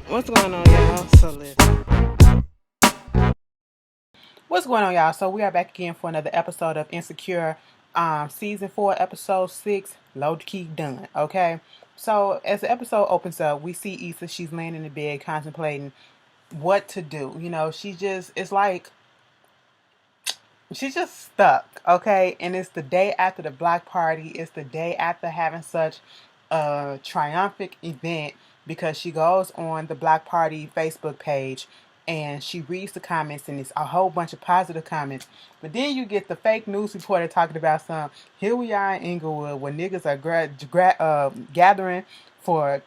What's going on, y'all? So listen. What's going on, y'all? So we are back again for another episode of Insecure, season 4, episode 6, Lowkey done. Okay. So as the episode opens up, we see Issa. She's laying in the bed, contemplating what to do. It's like she's just stuck. Okay, and it's the day after the block party. It's the day after having such a triumphant event because she goes on the block party Facebook page and she reads the comments, and it's a whole bunch of positive comments. But then you get the fake news reporter talking about some. Here we are in Inglewood where niggas are gathering for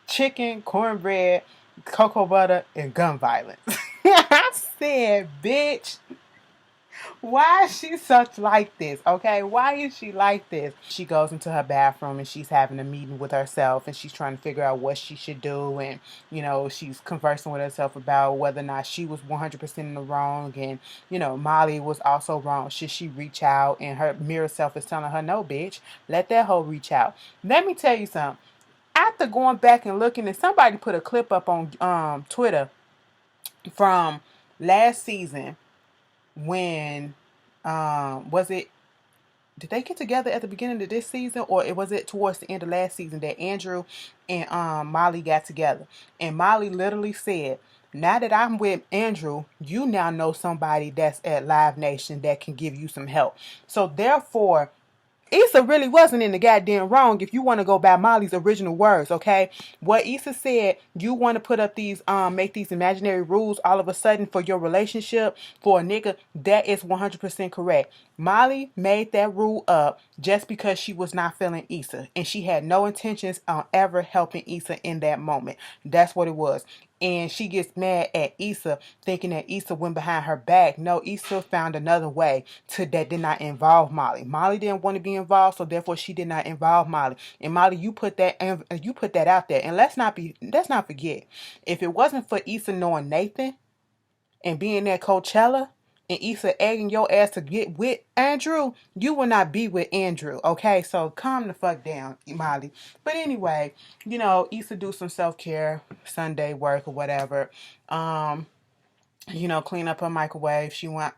chicken, cornbread, cocoa butter, and gun violence. I said, bitch, why is she such like this? Okay, why is she like this? She goes into her bathroom and she's having a meeting with herself and she's trying to figure out what she should do. And, she's conversing with herself about whether or not she was 100% in the wrong. And, Molly was also wrong. Should she reach out? And her mirror self is telling her, no, bitch, let that hoe reach out. Let me tell you something. After going back and looking, and somebody put a clip up on Twitter from last season when was it, did they get together at the beginning of this season, or was it towards the end of last season that Andrew and Molly got together? And Molly literally said, now that I'm with Andrew, you now know somebody that's at Live Nation that can give you some help. So therefore, Issa really wasn't in the goddamn wrong if you want to go by Molly's original words, okay? What Issa said, you want to put up these, make these imaginary rules all of a sudden for your relationship, for a nigga, that is 100% correct. Molly made that rule up just because she was not feeling Issa, and she had no intentions on ever helping Issa in that moment. That's what it was. And she gets mad at Issa, thinking that Issa went behind her back. No, Issa found another way that did not involve Molly. Molly didn't want to be involved, so therefore she did not involve Molly. And Molly, you put that out there. And let's not forget, if it wasn't for Issa knowing Nathan and being at Coachella, and Issa egging your ass to get with Andrew, you will not be with Andrew, okay? So calm the fuck down, Molly. But anyway, Issa do some self-care, Sunday work or whatever. Clean up her microwave. She want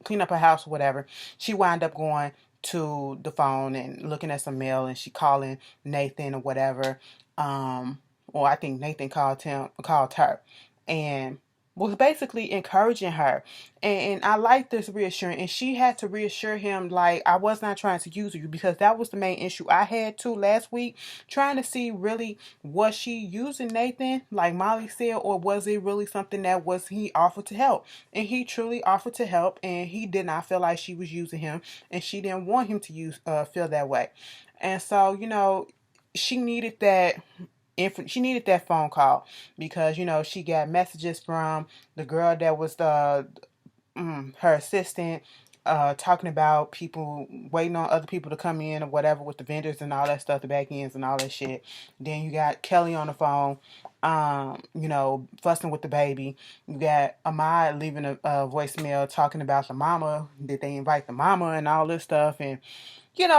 clean up her house or whatever. She wound up going to the phone and looking at some mail, and she calling Nathan or whatever. Or I think Nathan called her, and was basically encouraging her. And I like this reassurance. And she had to reassure him, like, I was not trying to use you, because that was the main issue I had too last week. Trying to see, really, was she using Nathan, like Molly said, or was it really something that was he offered to help? And he truly offered to help, and he did not feel like she was using him, and she didn't want him to feel that way. And so, she needed that. She needed that phone call because she got messages from the girl that was her assistant, talking about people waiting on other people to come in or whatever with the vendors and all that stuff, the back ends and all that shit. Then you got Kelly on the phone, fussing with the baby. You got Ahmad leaving a voicemail talking about the mama. Did they invite the mama and all this stuff? And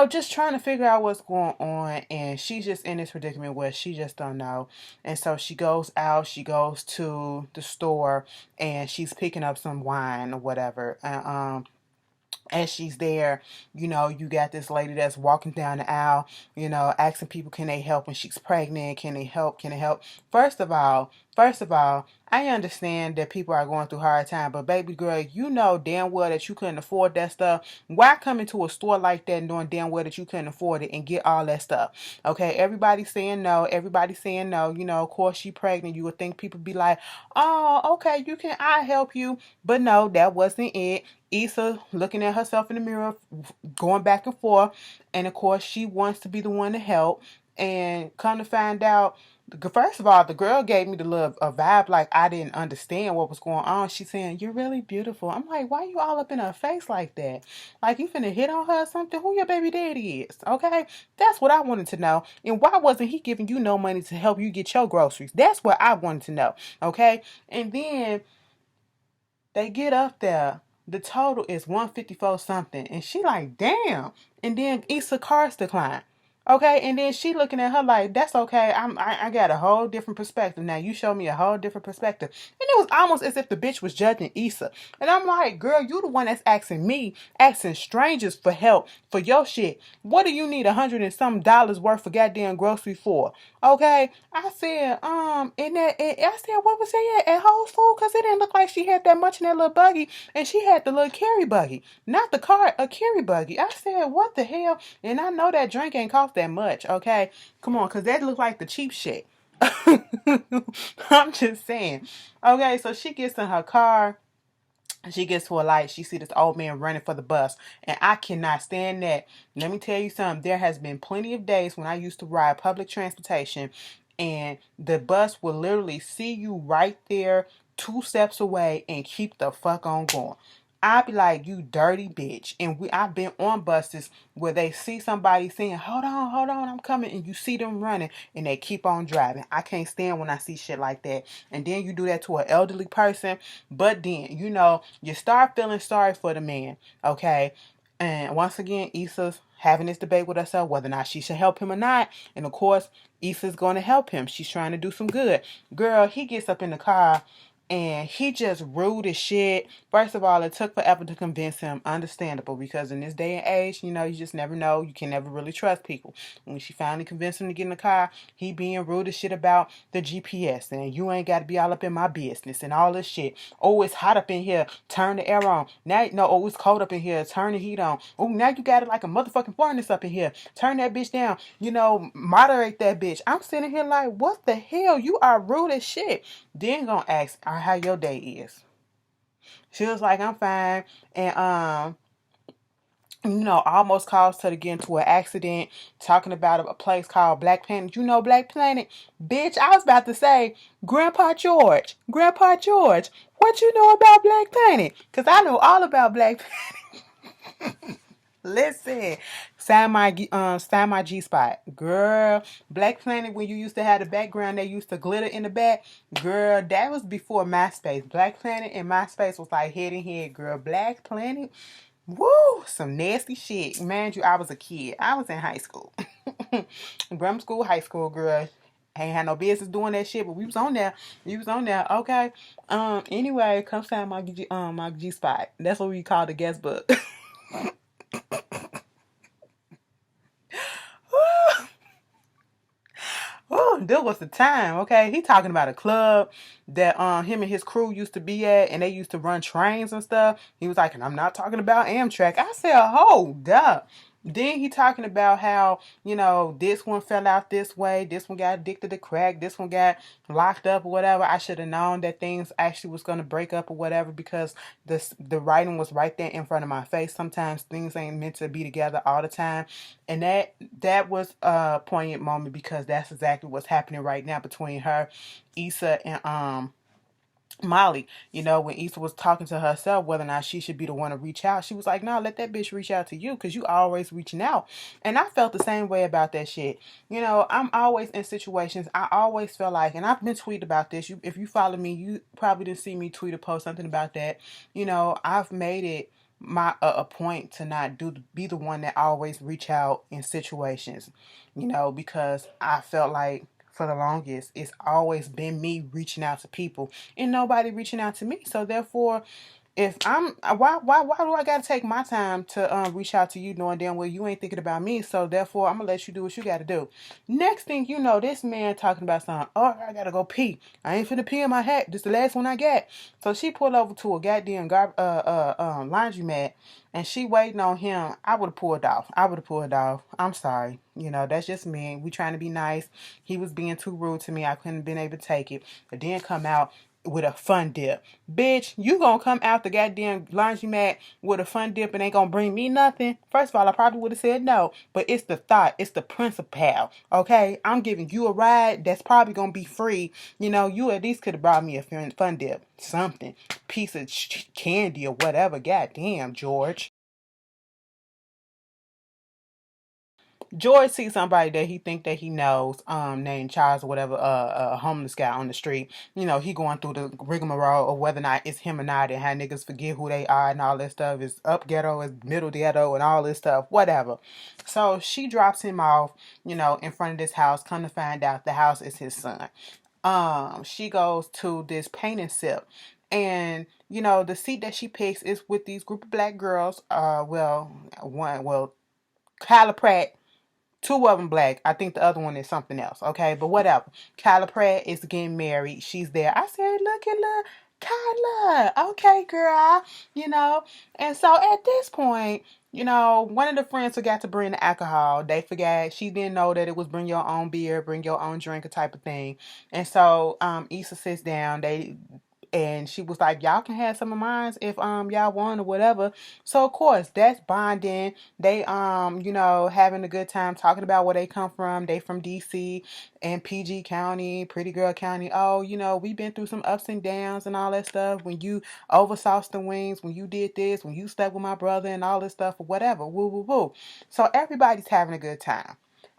just trying to figure out what's going on. And she's just in this predicament where she just don't know. And so she goes out, she goes to the store, and she's picking up some wine or whatever. As she's there, you got this lady that's walking down the aisle, asking people, can they help when she's pregnant? Can they help? Can they help? First of all, I understand that people are going through hard time, but baby girl, you know damn well that you couldn't afford that stuff. Why come into a store like that knowing damn well that you couldn't afford it and get all that stuff? Okay, everybody's saying no. Everybody's saying no. Of course she pregnant. You would think people be like, oh, okay, I help you. But no, that wasn't it. Issa looking at herself in the mirror, going back and forth, and of course she wants to be the one to help. And come to find out, first of all, the girl gave me a vibe like I didn't understand what was going on. She's saying, you're really beautiful. I'm like, why you all up in her face like that? Like you finna hit on her or something? Who your baby daddy is? Okay, that's what I wanted to know. And why wasn't he giving you no money to help you get your groceries? That's what I wanted to know. Okay, and then they get up there. The total is 154 something. And she like, damn. And then Issa car's decline. Okay, and then she looking at her like, that's okay. I got a whole different perspective. Now you show me a whole different perspective. And it was almost as if the bitch was judging Issa. And I'm like, girl, you the one that's asking me, asking strangers for help for your shit. What do you need $100 and some worth of goddamn grocery for? Okay. I said, I said, what was that at Whole Foods? Because it didn't look like she had that much in that little buggy. And she had the little carry buggy. Not the car, a carry buggy. I said, what the hell? And I know that drink ain't cost that much, okay? Come on, because that looked like the cheap shit. I'm just saying. Okay, so she gets in her car. She gets to a light. She see this old man running for the bus. And I cannot stand that. Let me tell you something. There has been plenty of days when I used to ride public transportation and the bus will literally see you right there 2 steps away and keep the fuck on going. I'd be like, you dirty bitch. And I've been on buses where they see somebody saying, hold on, I'm coming. And you see them running and they keep on driving. I can't stand when I see shit like that. And then you do that to an elderly person. But then, you start feeling sorry for the man. Okay. And once again, Issa's having this debate with herself whether or not she should help him or not. And of course, Issa's going to help him. She's trying to do some good. Girl, he gets up in the car and he just rude as shit. First of all, it took forever to convince him. Understandable, because in this day and age, you just never know. You can never really trust people. When she finally convinced him to get in the car, he being rude as shit about the GPS. And you ain't got to be all up in my business and all this shit. Oh, it's hot up in here. Turn the air on. Now, no, oh, it's cold up in here. Turn the heat on. Oh, now you got it like a motherfucking furnace up in here. Turn that bitch down. Moderate that bitch. I'm sitting here like, what the hell? You are rude as shit. Then gonna ask how your day is. She was like, I'm fine. And almost caused her to get into an accident talking about a place called Black Planet. You know Black Planet? Bitch, I was about to say, Grandpa George, what you know about Black Planet? Because I know all about Black Planet. Listen, sign my G spot, girl. Black Planet, when you used to have the background, they used to glitter in the back, girl. That was before MySpace. Black Planet and MySpace was like head and head, girl. Black Planet, woo, some nasty shit. Man, I was a kid. I was in high school, grammar school, high school, girl. Ain't had no business doing that shit, but we was on there. Okay. Anyway, come sign my G spot. That's what we call the guest book. Oh, there was the time, okay? He talking about a club that him and his crew used to be at, and they used to run trains and stuff. He was like, and I'm not talking about Amtrak. I said, hold up. Then he talking about how, this one fell out this way, this one got addicted to crack, this one got locked up or whatever. I should have known that things actually was going to break up or whatever, because the writing was right there in front of my face. Sometimes things ain't meant to be together all the time. And that was a poignant moment, because that's exactly what's happening right now between her, Issa, and Molly. When Issa was talking to herself whether or not she should be the one to reach out, she was like, no, let that bitch reach out to you, because you always reaching out. And I felt the same way about that shit. I'm always in situations, I always feel like, and I've been tweeting about this. If you follow me, you probably didn't see me tweet or post something about that. I've made it my a point to not be the one that always reach out in situations, because I felt like for the longest it's always been me reaching out to people and nobody reaching out to me. So therefore, if I'm why do I gotta take my time to reach out to you, knowing damn well you ain't thinking about me? So therefore, I'm gonna let you do what you gotta do. Next thing you know, this man talking about something. Oh, I gotta go pee. I ain't finna pee in my hat. This the last one I got. So she pulled over to a goddamn laundromat, and she waiting on him. I would have pulled off. I'm sorry. That's just me. We trying to be nice. He was being too rude to me. I couldn't have been able to take it. But then come out with a fun dip. Bitch, you gonna come out the goddamn laundromat with a fun dip and ain't gonna bring me nothing? First of all, I probably would have said no, but it's the thought, it's the principle, okay? I'm giving you a ride that's probably gonna be free. You at least could have brought me a fun dip, something, piece of candy or whatever. Goddamn, George. George sees somebody that he think that he knows, named Charles or whatever, a homeless guy on the street. He going through the rigmarole of whether or not it's him or not, and how niggas forget who they are and all that stuff. Is up ghetto, is middle ghetto, and all this stuff, whatever. So she drops him off, in front of this house. Come to find out, the house is his son. She goes to this painting sip. And the seat that she picks is with these group of black girls. Kyla Pratt, two of them black. I think the other one is something else. Okay, but whatever. Kyla Pratt is getting married. She's there. I said, look at look, Kyla. Okay, girl. And so at this point, one of the friends forgot to bring the alcohol. They forgot. She didn't know that it was bring your own beer, bring your own drink, a type of thing. And so Issa sits down. And she was like, y'all can have some of mine if y'all want or whatever. So of course that's bonding. They having a good time talking about where they come from. They from DC and PG County, Pretty Girl County. Oh, we've been through some ups and downs and all that stuff. When you oversauced the wings, when you did this, when you slept with my brother and all this stuff or whatever. Woo woo woo. So everybody's having a good time.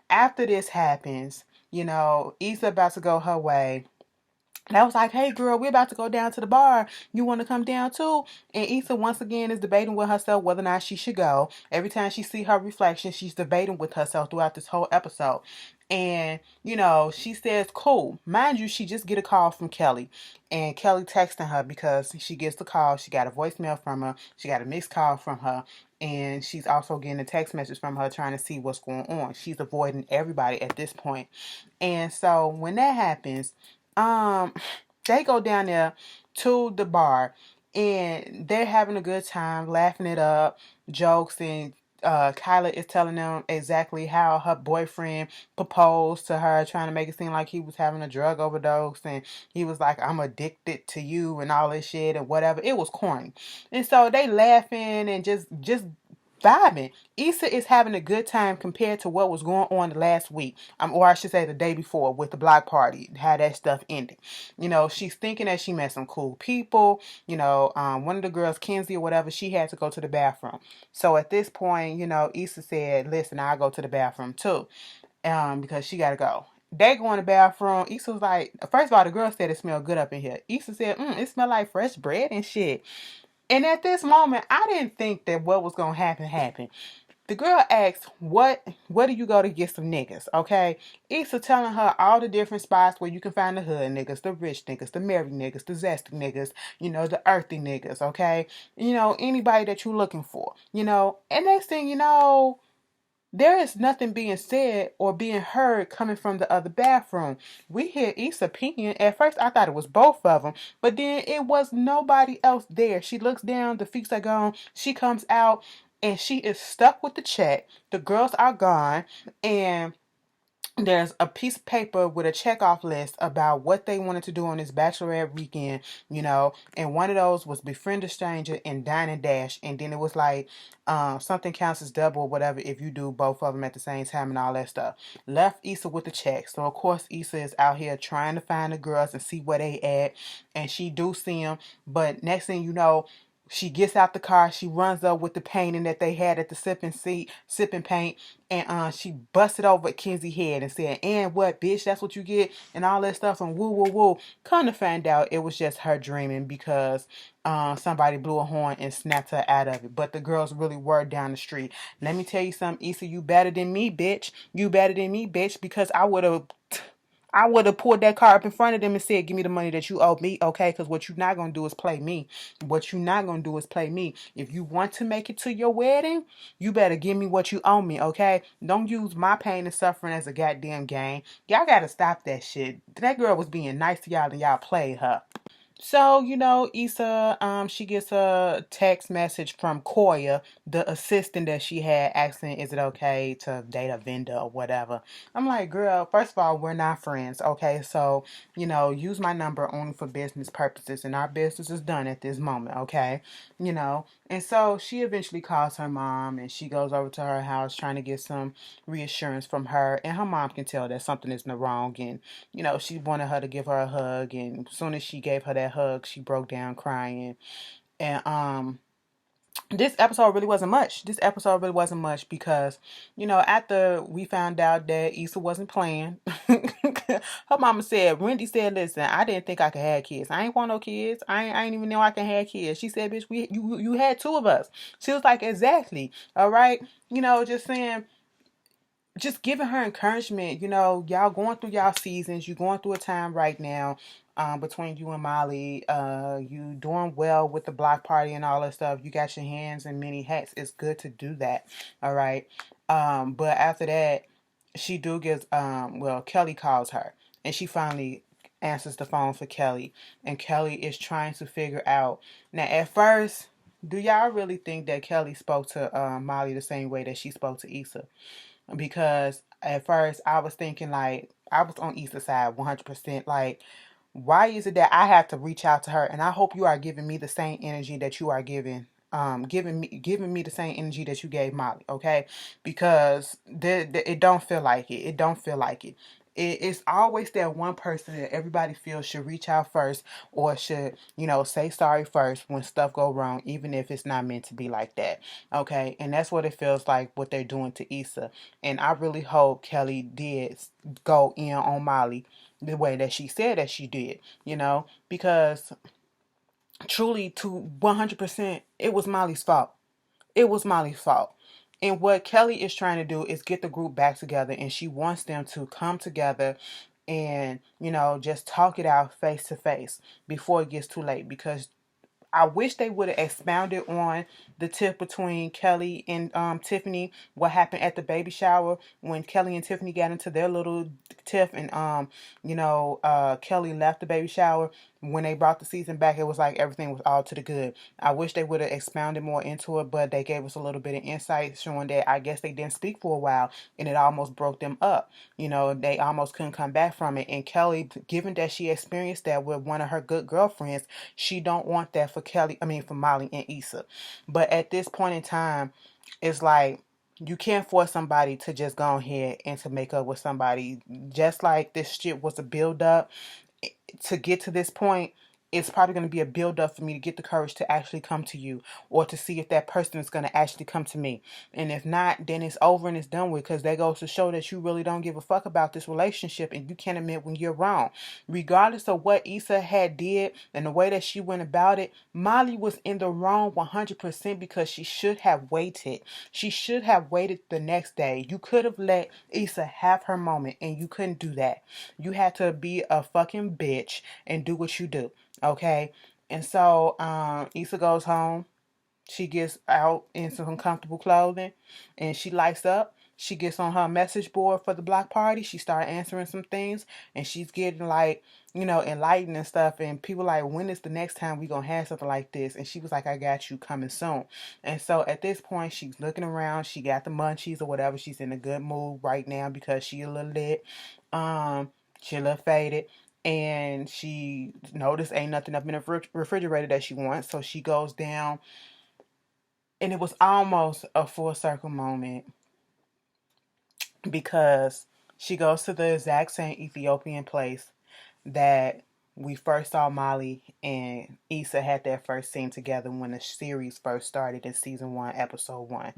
After this happens, Issa about to go her way. And I was like, hey girl, we're about to go down to the bar. You want to come down too? And Issa once again is debating with herself whether or not she should go. Every time she see her reflection, she's debating with herself throughout this whole episode. And, she says, cool. Mind you, she just get a call from Kelly. And Kelly texting her because she gets the call. She got a voicemail from her. She got a missed call from her. And she's also getting a text message from her trying to see what's going on. She's avoiding everybody at this point. And so when that happens, they go down there to the bar and they're having a good time, laughing it up, jokes, and Kyla is telling them exactly how her boyfriend proposed to her, trying to make it seem like he was having a drug overdose, and he was like, I'm addicted to you and all this shit and whatever. It was corny. And so they laughing and just vibing. Issa is having a good time compared to what was going on last week, or I should say the day before with the block party, how that stuff ended. She's thinking that she met some cool people. One of the girls, Kenzie or whatever, she had to go to the bathroom. So at this point, Issa said, listen, I'll go to the bathroom too, because she got to go. They go in the bathroom. Issa was like, first of all, the girl said it smelled good up in here. Issa said, it smelled like fresh bread and shit. And at this moment, I didn't think that what was going to happen. The girl asked, what do you go to get some niggas, okay? Issa telling her all the different spots where you can find the hood niggas, the rich niggas, the married niggas, the zesty niggas, the earthy niggas, okay? Anybody that you're looking for, And next thing you know, there is nothing being said or being heard coming from the other bathroom. We hear Issa's opinion. At first, I thought it was both of them, but then it was nobody else there. She looks down, the feet are gone. She comes out, and she is stuck with the check. The girls are gone, and there's a piece of paper with a checkoff list about what they wanted to do on this bachelorette weekend, and one of those was befriend a stranger and dine and dash, and then it was like something counts as double or whatever if you do both of them at the same time and all that stuff. Left Issa with the check. So of course Issa is out here trying to find the girls and see where they at, and she do see them, but next thing you know, she gets out the car. She runs up with the painting that they had at the sipping paint, and she busted over Kenzie's head and said, "And what, bitch? That's what you get," and all that stuff. And woo, woo, woo. Come to find out, it was just her dreaming because somebody blew a horn and snapped her out of it. But the girls really were down the street. Let me tell you something, Issa. You better than me, bitch. You better than me, bitch. Because I would have pulled that car up in front of them and said, give me the money that you owe me, okay? Because what you're not going to do is play me. What you're not going to do is play me. If you want to make it to your wedding, you better give me what you owe me, okay? Don't use my pain and suffering as a goddamn game. Y'all got to stop that shit. That girl was being nice to y'all and y'all played her. So, Issa, she gets a text message from Koya, the assistant that she had, asking, is it okay to date a vendor or whatever? I'm like, girl, first of all, we're not friends, okay? So, use my number only for business purposes, and our business is done at this moment, okay? And so she eventually calls her mom, and she goes over to her house trying to get some reassurance from her, and her mom can tell that something is wrong, and she wanted her to give her a hug, and as soon as she gave her that hug, she broke down crying. And this episode really wasn't much. This episode really wasn't much because, after we found out that Issa wasn't playing, her mama said, Wendy said, listen, I didn't think I could have kids. I ain't want no kids. I ain't even know I can have kids. She said, bitch, you had two of us. She was like, exactly. All right. Just saying, just giving her encouragement. Y'all going through y'all seasons. You going through a time right now, between you and Molly. You doing well with the block party and all that stuff. You got your hands in many hats. It's good to do that. All right. But after that, she do gives well, Kelly calls her and she finally answers the phone for Kelly, and Kelly is trying to figure out. Now at first, do y'all really think that Kelly spoke to Molly the same way that she spoke to Issa? Because at first I was thinking, like, I was on Issa's side 100%. Like, why is it that I have to reach out to her? And I hope you are giving me the same energy that you are giving me the same energy that you gave Molly, okay? Because it don't feel like it. It don't feel like it. It's always that one person that everybody feels should reach out first, or should, say sorry first when stuff go wrong, even if it's not meant to be like that. Okay, and that's what it feels like what they're doing to Issa. And I really hope Kelly did go in on Molly the way that she said that she did, because truly, to 100%, it was Molly's fault. It was Molly's fault. And what Kelly is trying to do is get the group back together, and she wants them to come together and, just talk it out face to face before it gets too late. Because I wish they would have expounded on the tiff between Kelly and Tiffany. What happened at the baby shower when Kelly and Tiffany got into their little tiff, and Kelly left the baby shower. When they brought the season back, it was like everything was all to the good. I wish they would have expounded more into it, but they gave us a little bit of insight showing that I guess they didn't speak for a while, and it almost broke them up. They almost couldn't come back from it. And Kelly, given that she experienced that with one of her good girlfriends, she don't want that for for Molly and Issa. But at this point in time, it's like, you can't force somebody to just go ahead and to make up with somebody. Just like this shit was a build up to get to this point, it's probably going to be a build up for me to get the courage to actually come to you, or to see if that person is going to actually come to me. And if not, then it's over and it's done with, because that goes to show that you really don't give a fuck about this relationship, and you can't admit when you're wrong. Regardless of what Issa had did and the way that she went about it, Molly was in the wrong 100%, because she should have waited. She should have waited the next day. You could have let Issa have her moment, and you couldn't do that. You had to be a fucking bitch and do what you do. Okay. And so Issa goes home. She gets out in some comfortable clothing, and she lights up. She gets on her message board for the block party. She started answering some things, and she's getting, like, enlightened and stuff. And people like, when is the next time we gonna have something like this? And she was like, I got you, coming soon. And so at this point, she's looking around. She got the munchies or whatever. She's in a good mood right now because she a little lit. She a little faded. And she noticed ain't nothing up in the refrigerator that she wants. So she goes down, and it was almost a full circle moment, because she goes to the exact same Ethiopian place that we first saw Molly and Issa had their first scene together when the series first started in season 1, episode 1,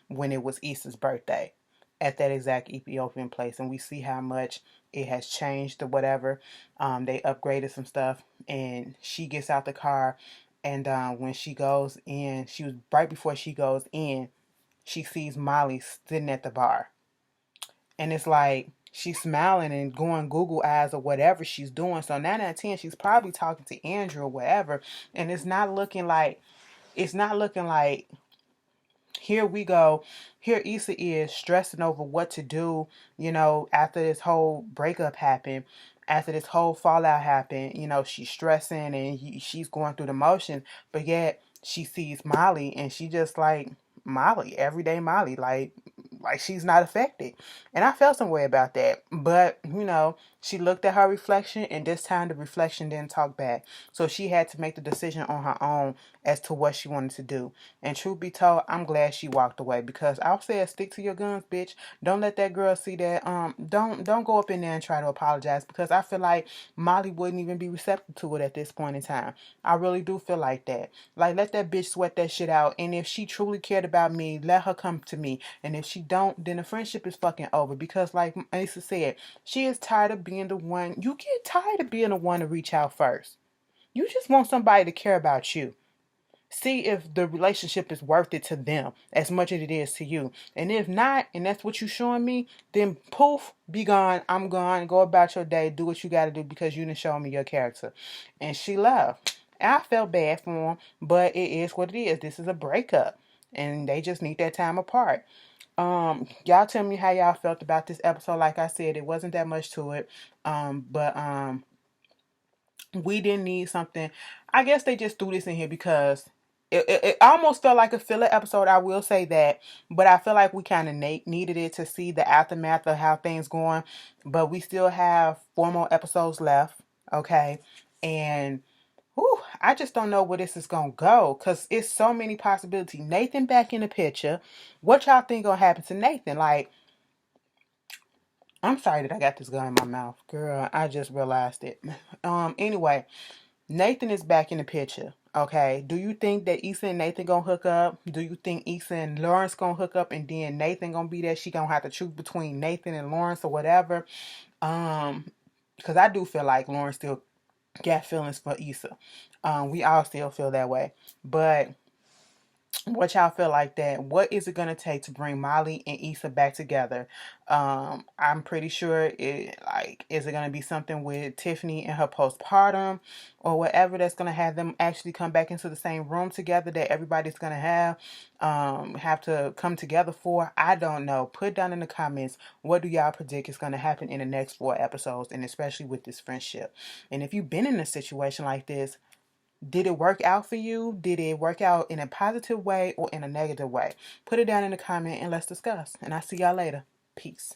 when it was Issa's birthday, at that exact Ethiopian place. And we see how much it has changed or whatever. They upgraded some stuff, and she gets out the car, and when she goes in, she was right before she goes in, she sees Molly sitting at the bar. And it's like, she's smiling and going Google eyes or whatever she's doing. So 9 out of 10, she's probably talking to Andrew or whatever. And it's not looking like here we go. Here Issa is stressing over what to do, after this whole breakup happened, after this whole fallout happened. She's stressing, and she's going through the motions. But yet she sees Molly, and she just like, Molly, everyday Molly. Like, like she's not affected. And I felt some way about that. But, she looked at her reflection, and this time the reflection didn't talk back. So she had to make the decision on her own as to what she wanted to do. And truth be told, I'm glad she walked away, because I'll say, stick to your guns, bitch. Don't let that girl see that. Don't go up in there and try to apologize, because I feel like Molly wouldn't even be receptive to it at this point in time. I really do feel like that. Like, let that bitch sweat that shit out. And if she truly cared about me, let her come to me. And if she don't, then the friendship is fucking over. Because like Asa said, she is tired of being the one. You get tired of being the one to reach out first. You just want somebody to care about you. See if the relationship is worth it to them as much as it is to you. And if not, and that's what you're showing me, then poof, be gone. I'm gone. Go about your day. Do what you got to do, because you didn't show me your character. And she left. And I felt bad for him, but it is what it is. This is a breakup, and they just need that time apart. Y'all tell me how y'all felt about this episode. Like I said, it wasn't that much to it. But we didn't need something. I guess they just threw this in here because it almost felt like a filler episode. I will say that, but I feel like we kind of needed it to see the aftermath of how things going. But we still have 4 more episodes left, okay? And whew, I just don't know where this is gonna go, because it's so many possibilities. Nathan back in the picture. What y'all think gonna happen to Nathan? Like, I'm sorry that I got this gun in my mouth, girl. I just realized it. Anyway. Nathan is back in the picture. Okay. Do you think that Issa and Nathan gonna hook up? Do you think Issa and Lawrence gonna hook up, and then Nathan gonna be there? She gonna have to choose between Nathan and Lawrence or whatever. Because I do feel like Lawrence still got feelings for Issa. We all still feel that way. But what y'all feel like that? What is it gonna take to bring Molly and Issa back together? I'm pretty sure is it gonna be something with Tiffany and her postpartum, or whatever, that's gonna have them actually come back into the same room together that everybody's gonna have to come together for? I don't know. Put down in the comments, what do y'all predict is gonna happen in the next 4 episodes, and especially with this friendship. And if you've been in a situation like this, did it work out for you? Did it work out in a positive way or in a negative way? Put it down in the comment and let's discuss. And I'll see y'all later. Peace.